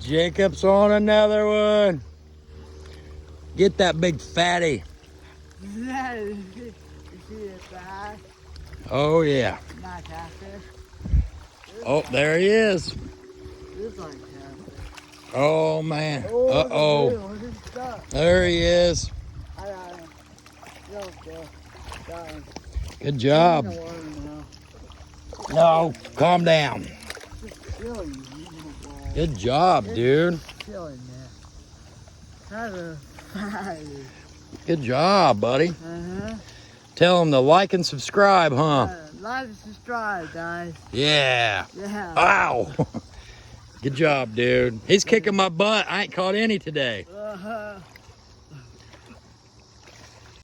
Jacob's on another one. Get that big fatty. You see it back? Oh, yeah. Not catfish. Oh, there he is. This like catfish. Oh, man. Oh, Uh-oh. look at this stuff. There he is. I got him. Yo, bro. Got him. Good He's job. in the water now. No, calm down. Just chilling. He's in the water. Good job, dude. Chilling, man. That's a fatty. Good job, buddy. Uh-huh. Tell him to like and subscribe, huh? Like and subscribe, guys. Yeah. Yeah. Ow. Good job, dude. He's kicking my butt. I ain't caught any today. Uh-huh.